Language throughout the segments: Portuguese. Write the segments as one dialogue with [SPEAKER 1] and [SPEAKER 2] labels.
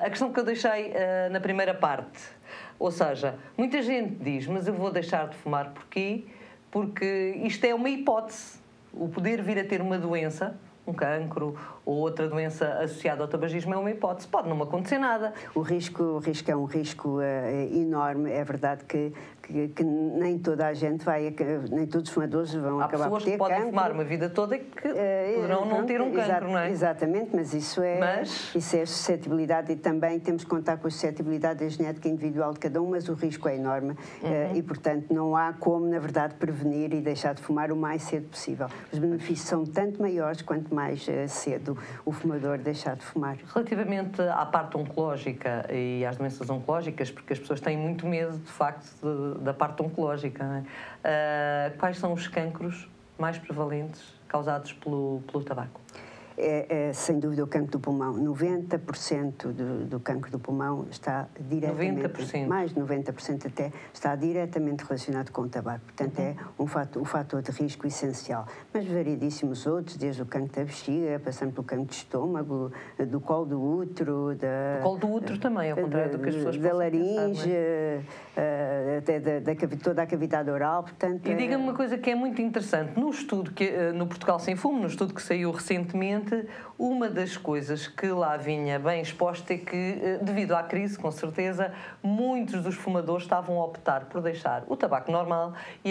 [SPEAKER 1] A questão que eu deixei na primeira parte, ou seja, muita gente diz, mas eu vou deixar de fumar porquê? Porque isto é uma hipótese. O poder vir a ter uma doença, um cancro ou outra doença associada ao tabagismo é uma hipótese. Pode não acontecer nada.
[SPEAKER 2] O risco é um risco enorme. É verdade que nem toda a gente nem todos os fumadores vão acabar por ter cancro. Há pessoas que
[SPEAKER 1] podem fumar uma vida toda e que poderão não ter um cancro, não é?
[SPEAKER 2] Exatamente, mas isso é suscetibilidade, e também temos que contar com a suscetibilidade da genética individual de cada um, mas o risco é enorme e, portanto, não há como, na verdade, prevenir e deixar de fumar o mais cedo possível. Os benefícios são tanto maiores quanto mais cedo o fumador deixar de fumar.
[SPEAKER 1] Relativamente à parte oncológica e às doenças oncológicas, porque as pessoas têm muito medo, de facto, da parte oncológica, não é? Quais são os cancros mais prevalentes causados pelo tabaco?
[SPEAKER 2] Sem dúvida, o cancro do pulmão. 90% do cancro do pulmão está diretamente...
[SPEAKER 1] 90%?
[SPEAKER 2] Mais de 90% até, está diretamente relacionado com o tabaco. Portanto, é um fator de risco essencial. Mas variedíssimos outros, desde o cancro da bexiga, passando pelo cancro de estômago, do colo do útero...
[SPEAKER 1] Do colo do útero também, ao contrário do que as pessoas
[SPEAKER 2] da laringe, até toda a cavidade oral, portanto...
[SPEAKER 1] E diga-me uma coisa que é muito interessante. No estudo, no Portugal Sem Fumo, no estudo que saiu recentemente, uma das coisas que lá vinha bem exposta é que, devido à crise, com certeza, muitos dos fumadores estavam a optar por deixar o tabaco normal e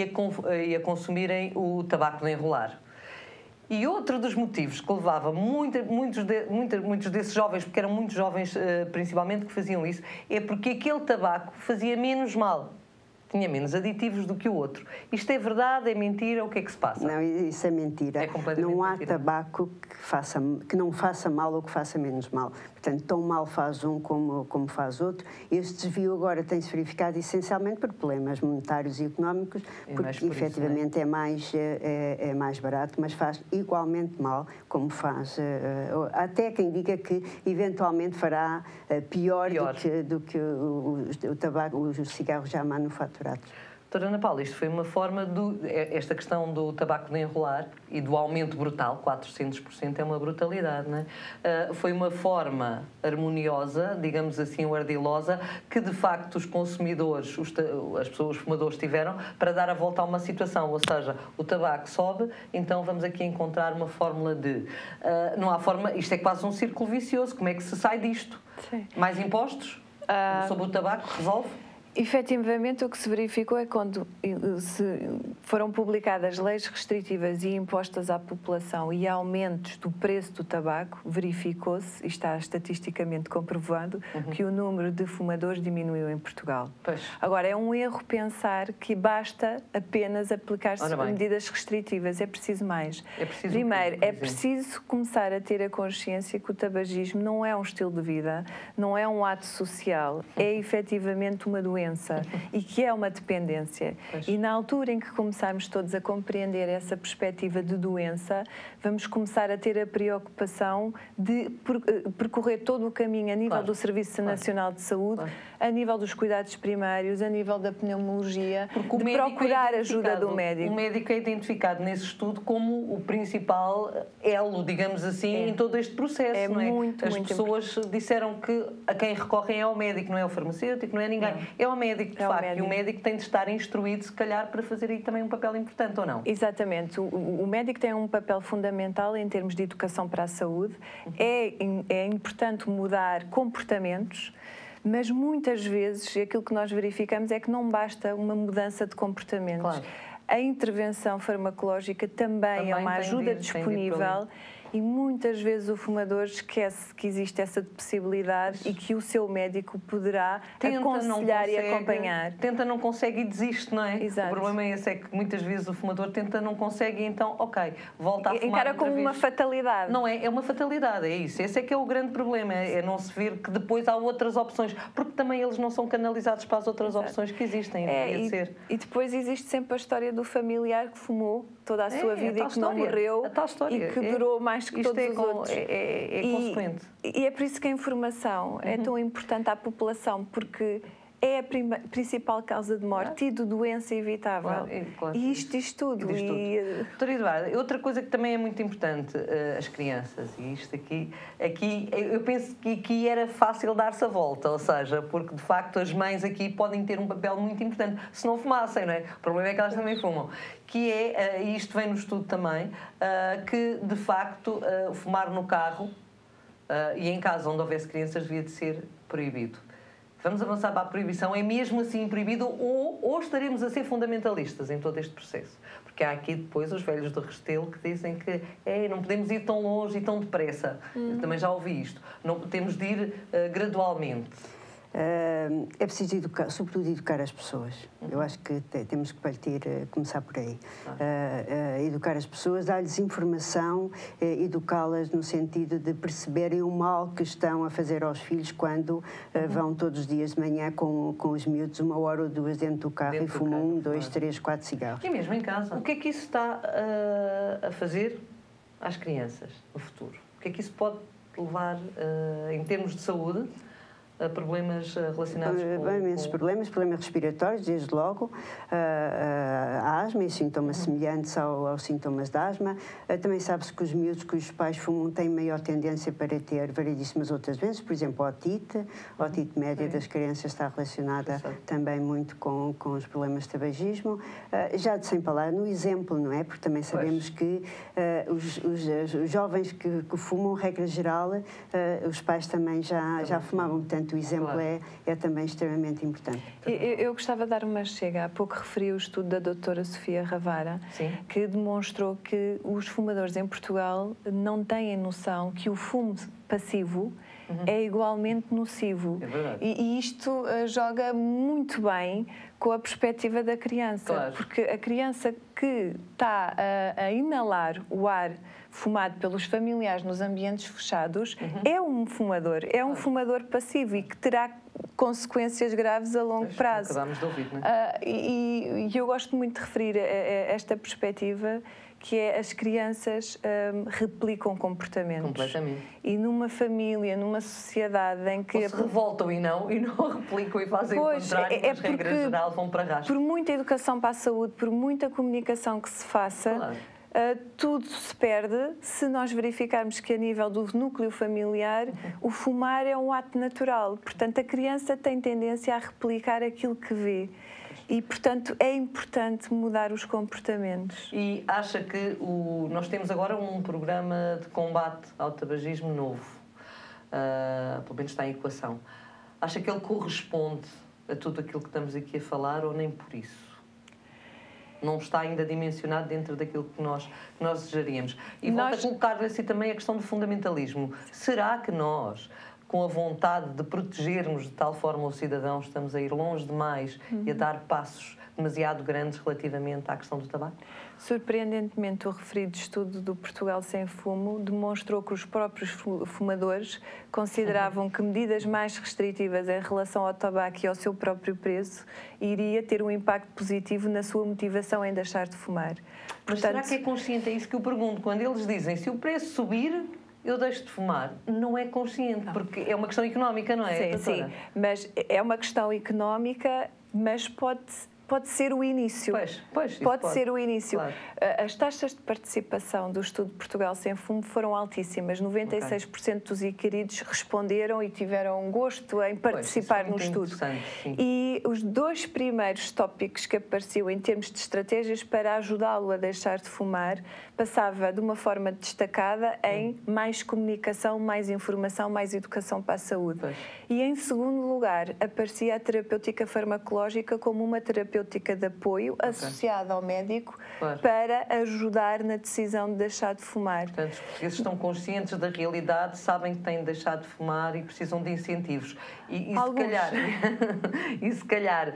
[SPEAKER 1] a consumirem o tabaco de enrolar. E outro dos motivos que levava muitos desses jovens, porque eram muitos jovens principalmente que faziam isso, é porque aquele tabaco fazia menos mal. Tinha menos aditivos do que o outro. Isto é verdade? É mentira? O que é que se passa?
[SPEAKER 2] Não, isso é mentira.
[SPEAKER 1] É completamente
[SPEAKER 2] não há
[SPEAKER 1] mentira.
[SPEAKER 2] Tabaco que não faça mal ou que faça menos mal. Portanto, tão mal faz um como faz outro. Este desvio agora tem-se verificado essencialmente por problemas monetários e económicos, porque efetivamente isso, é mais barato, mas faz igualmente mal como faz. Até quem diga que eventualmente fará pior. Do que o tabaco, os cigarros já manufaturados.
[SPEAKER 1] Doutora Ana Paula, isto foi uma forma esta questão do tabaco de enrolar e do aumento brutal, 400% é uma brutalidade, não é? Foi uma forma harmoniosa, digamos assim, ou ardilosa, que de facto os consumidores, os fumadores tiveram para dar a volta a uma situação, ou seja, o tabaco sobe, então vamos aqui encontrar uma fórmula de... não há forma, isto é quase um círculo vicioso, como é que se sai disto?
[SPEAKER 3] Sim.
[SPEAKER 1] Mais impostos sobre o tabaco, resolve?
[SPEAKER 3] Efetivamente, o que se verificou é quando foram publicadas leis restritivas e impostas à população e aumentos do preço do tabaco, verificou-se, e está estatisticamente comprovado, que o número de fumadores diminuiu em Portugal.
[SPEAKER 1] Pois.
[SPEAKER 3] Agora, é um erro pensar que basta apenas aplicar-se medidas restritivas. É preciso mais. Primeiro, é preciso começar a ter a consciência que o tabagismo não é um estilo de vida, não é um ato social, é efetivamente uma doença. E que é uma dependência. Pois. E na altura em que começarmos todos a compreender essa perspectiva de doença, vamos começar a ter a preocupação de percorrer todo o caminho a nível do Serviço Nacional de Saúde, a nível dos cuidados primários, a nível da pneumologia, de procurar ajuda do médico.
[SPEAKER 1] O médico é identificado nesse estudo como o principal elo, digamos assim, em todo este processo, não é? As pessoas disseram que a quem recorrem é ao médico, não é ao farmacêutico, não é ninguém. Não. É ao médico, de facto, e o médico tem de estar instruído, se calhar, para fazer aí também um papel importante, ou não?
[SPEAKER 3] Exatamente. O médico tem um papel fundamental em termos de educação para a saúde. É importante mudar comportamentos, mas muitas vezes aquilo que nós verificamos é que não basta uma mudança de comportamentos.
[SPEAKER 1] Claro.
[SPEAKER 3] A intervenção farmacológica também é uma ajuda disponível. E muitas vezes o fumador esquece que existe essa possibilidade e que o seu médico poderá aconselhar e acompanhar.
[SPEAKER 1] Tenta, não consegue e desiste, não é?
[SPEAKER 3] Exato.
[SPEAKER 1] O problema é esse, é que muitas vezes o fumador tenta, não consegue e então, ok, volta a fumar.
[SPEAKER 3] Encara como uma fatalidade.
[SPEAKER 1] Não é? É uma fatalidade, é isso. Esse é que é o grande problema, é não se ver que depois há outras opções, porque também eles não são canalizados para as outras opções que existem.
[SPEAKER 3] E depois existe sempre a história do familiar que fumou toda a sua vida e que não morreu e que durou mais que todos os outros.
[SPEAKER 1] É consequente.
[SPEAKER 3] E é por isso que a informação é tão importante à população, porque é a principal causa de morte e de doença evitável. Claro. E isto diz tudo.
[SPEAKER 1] Doutora Eduarda, outra coisa que também é muito importante, as crianças, e isto aqui eu penso que aqui era fácil dar-se a volta, ou seja, porque de facto as mães aqui podem ter um papel muito importante, se não fumassem, não é? O problema é que elas também fumam. Que é, e isto vem no estudo também, que de facto fumar no carro e em casa onde houvesse crianças devia de ser proibido. Vamos avançar para a proibição? É mesmo assim proibido ou estaremos a ser fundamentalistas em todo este processo? Porque há aqui depois os velhos do Restelo que dizem que não podemos ir tão longe e tão depressa. Eu também já ouvi isto. Não, temos de ir gradualmente.
[SPEAKER 2] É preciso educar, sobretudo educar as pessoas. Eu acho que temos que começar por aí. Educar as pessoas, dar-lhes informação, educá-las no sentido de perceberem o mal que estão a fazer aos filhos quando vão todos os dias de manhã com os miúdos 1 hora ou 2 dentro do carro e fumam 1, 2, 3, 4 cigarros.
[SPEAKER 1] E mesmo em casa. O que é que isso está a fazer às crianças no futuro? O que é que isso pode levar em termos de saúde? Problemas relacionados com...
[SPEAKER 2] Imensos problemas respiratórios, desde logo, a asma e sintomas semelhantes aos sintomas da asma. Também sabe-se que os miúdos cujos pais fumam têm maior tendência para ter variedíssimas outras doenças, por exemplo, a otite média das crianças está relacionada também muito com os problemas de tabagismo. Já de sem falar no exemplo, não é? Porque também sabemos que os jovens que fumam, regra geral, os pais também já fumavam, portanto, o exemplo é também extremamente importante.
[SPEAKER 3] Eu gostava de dar uma chega. Há pouco referi o estudo da doutora Sofia Ravara, que demonstrou que os fumadores em Portugal não têm noção que o fumo passivo é igualmente nocivo.
[SPEAKER 1] É verdade.
[SPEAKER 3] E isto joga muito bem com a perspectiva da criança, porque a criança que está a inalar o ar fumado pelos familiares nos ambientes fechados é um fumador, um fumador passivo e que terá consequências graves a longo prazo.
[SPEAKER 1] Acabámos de ouvir, não é?
[SPEAKER 3] E eu gosto muito de referir esta perspectiva, que é as crianças replicam comportamentos.
[SPEAKER 1] Completamente.
[SPEAKER 3] E numa família, numa sociedade em que...
[SPEAKER 1] Ou se revoltam e não replicam e fazem o contrário, mas regra geral vão para rastro.
[SPEAKER 3] Por muita educação para a saúde, por muita comunicação que se faça, tudo se perde se nós verificarmos que a nível do núcleo familiar o fumar é um ato natural. Portanto, a criança tem tendência a replicar aquilo que vê. E, portanto, é importante mudar os comportamentos.
[SPEAKER 1] E acha que nós temos agora um programa de combate ao tabagismo novo, pelo menos está em equação. Acha que ele corresponde a tudo aquilo que estamos aqui a falar ou nem por isso? Não está ainda dimensionado dentro daquilo que nós desejaríamos. E volto a colocar assim também a questão do fundamentalismo. Será que nós, com a vontade de protegermos de tal forma o cidadão, estamos a ir longe demais e a dar passos demasiado grandes relativamente à questão do tabaco?
[SPEAKER 3] Surpreendentemente, o referido estudo do Portugal Sem Fumo demonstrou que os próprios fumadores consideravam que medidas mais restritivas em relação ao tabaco e ao seu próprio preço iria ter um impacto positivo na sua motivação em deixar de fumar.
[SPEAKER 1] Mas será que é consciente? É isso que eu pergunto. Quando eles dizem, se o preço subir, eu deixo de fumar, não é consciente, porque é uma questão económica, não é?
[SPEAKER 3] Sim, mas é uma questão económica, mas pode ser o início. Pode ser o início.
[SPEAKER 1] Claro.
[SPEAKER 3] As taxas de participação do estudo de Portugal Sem Fumo foram altíssimas. 96% dos inquiridos responderam e tiveram gosto em participar no estudo. E os 2 primeiros tópicos que apareciam em termos de estratégias para ajudá-lo a deixar de fumar passava de uma forma destacada em mais comunicação, mais informação, mais educação para a saúde. E em segundo lugar aparecia a terapêutica farmacológica como uma terapêutica de apoio associada ao médico para ajudar na decisão de deixar de fumar.
[SPEAKER 1] Portanto, os portugueses estão conscientes da realidade, sabem que têm de deixar de fumar e precisam de incentivos. E se calhar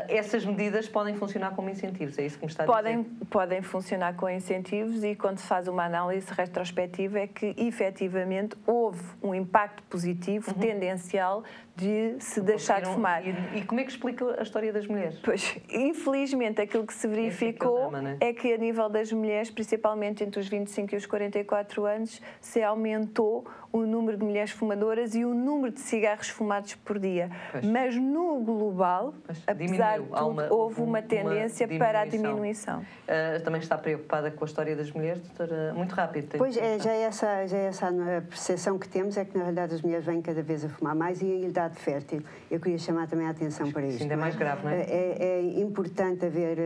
[SPEAKER 1] essas medidas podem funcionar como incentivos, é isso que me está a dizer?
[SPEAKER 3] Podem funcionar com incentivos e quando se faz uma análise retrospectiva é que efetivamente houve um impacto positivo, tendencial, de se deixar de fumar.
[SPEAKER 1] E como é que explica a história das mulheres?
[SPEAKER 3] Pois, infelizmente, aquilo que se verificou é que a nível das mulheres, principalmente entre os 25 e os 44 anos, se aumentou o número de mulheres fumadoras e o número de cigarros fumados por dia.
[SPEAKER 1] Pois.
[SPEAKER 3] Mas no global, apesar de tudo, houve uma tendência para a diminuição.
[SPEAKER 1] Também está preocupada com a história das mulheres, doutora? Muito rápido.
[SPEAKER 2] Pois, já é essa a percepção que temos, é que na realidade as mulheres vêm cada vez a fumar mais e a idade fértil. Eu queria chamar também a atenção para isto.
[SPEAKER 1] Ainda é mais grave, não é?
[SPEAKER 2] É importante haver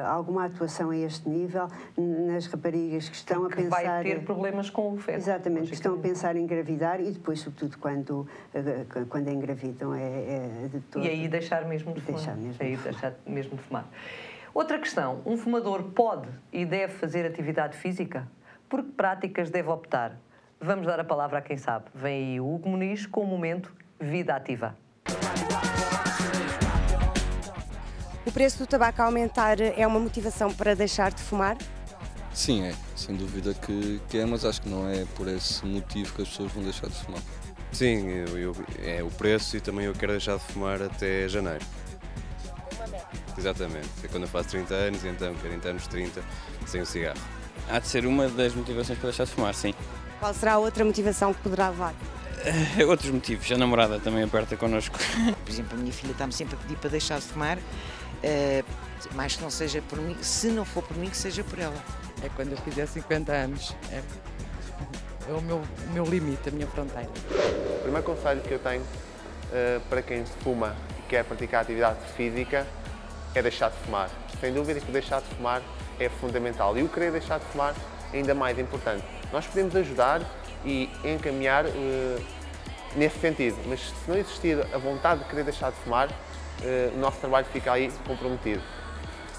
[SPEAKER 2] alguma atuação a este nível nas raparigas que estão a pensar...
[SPEAKER 1] vai ter problemas com o feto.
[SPEAKER 2] Exatamente, que estão a pensar em engravidar e depois, sobretudo, quando engravidam, de todo...
[SPEAKER 1] E aí deixar mesmo de fumar. Deixar mesmo de fumar. Outra questão, um fumador pode e deve fazer atividade física? Por que práticas deve optar? Vamos dar a palavra a quem sabe. Vem aí o Hugo Muniz com o momento Vida Ativa.
[SPEAKER 4] O preço do tabaco a aumentar é uma motivação para deixar de fumar?
[SPEAKER 5] Sim, é. Sem dúvida que é, mas acho que não é por esse motivo que as pessoas vão deixar de fumar.
[SPEAKER 6] Sim, é o preço e também eu quero deixar de fumar até janeiro. Exatamente. É quando eu faço 30 anos, então quero entrar nos 30 sem o cigarro.
[SPEAKER 7] Há de ser uma das motivações para deixar de fumar, sim.
[SPEAKER 4] Qual será a outra motivação que poderá levar?
[SPEAKER 7] Outros motivos. A namorada também aperta connosco.
[SPEAKER 8] Por exemplo, a minha filha está-me sempre a pedir para deixar de fumar, mais que não seja por mim, se não for por mim, que seja por ela.
[SPEAKER 9] É quando eu fizer 50 anos. É o meu limite, a minha fronteira.
[SPEAKER 10] O primeiro conselho que eu tenho para quem fuma e quer praticar atividade física é deixar de fumar. Sem dúvida que deixar de fumar é fundamental e o querer deixar de fumar é ainda mais importante. Nós podemos ajudar e encaminhar nesse sentido, mas se não existir a vontade de querer deixar de fumar, o nosso trabalho fica aí comprometido.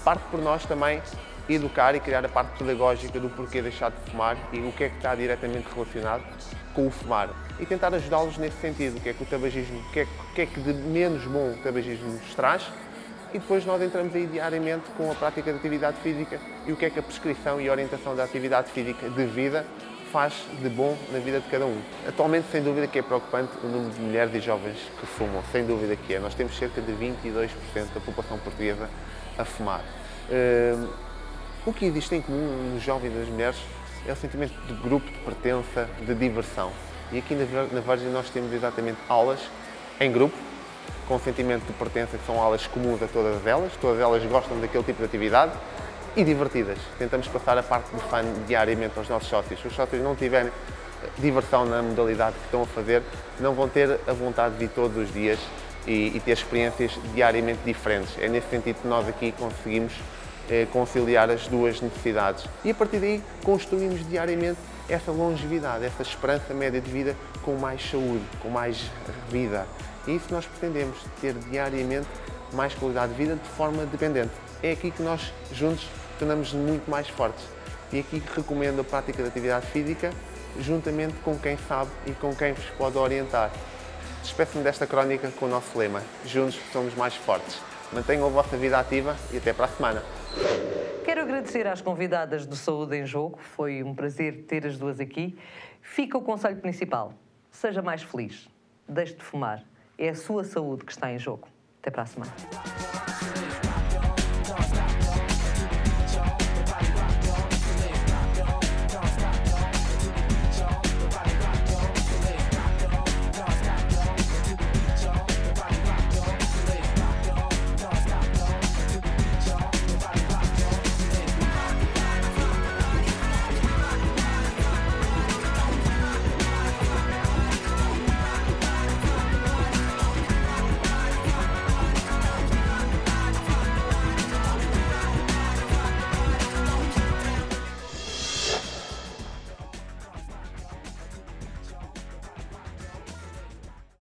[SPEAKER 10] Parte por nós também educar e criar a parte pedagógica do porquê deixar de fumar e o que é que está diretamente relacionado com o fumar. E tentar ajudá-los nesse sentido, o que é que o tabagismo, o que é que de menos bom o tabagismo nos traz, e depois nós entramos aí diariamente com a prática de atividade física e o que é que a prescrição e a orientação da atividade física de vida faz de bom na vida de cada um. Atualmente, sem dúvida que é preocupante o número de mulheres e jovens que fumam, sem dúvida que é. Nós temos cerca de 22% da população portuguesa a fumar. O que existe em comum nos jovens e nas mulheres é o sentimento de grupo, de pertença, de diversão. E aqui na Virgin nós temos exatamente aulas em grupo, com sentimento de pertença, que são aulas comuns a todas elas gostam daquele tipo de atividade e divertidas. Tentamos passar a parte do fun diariamente aos nossos sócios. Se os sócios não tiverem diversão na modalidade que estão a fazer, não vão ter a vontade de vir todos os dias e ter experiências diariamente diferentes. É nesse sentido que nós aqui conseguimos conciliar as duas necessidades. E a partir daí construímos diariamente essa longevidade, essa esperança média de vida com mais saúde, com mais vida. E isso nós pretendemos, ter diariamente mais qualidade de vida de forma dependente. É aqui que nós, juntos, tornamos-nos muito mais fortes. E aqui recomendo a prática de atividade física, juntamente com quem sabe e com quem vos pode orientar. Despeço-me desta crónica com o nosso lema: juntos somos mais fortes. Mantenham a vossa vida ativa e até para a semana.
[SPEAKER 1] Quero agradecer às convidadas do Saúde em Jogo. Foi um prazer ter as duas aqui. Fica o conselho principal: seja mais feliz. Deixe de fumar. É a sua saúde que está em jogo. Até para a semana.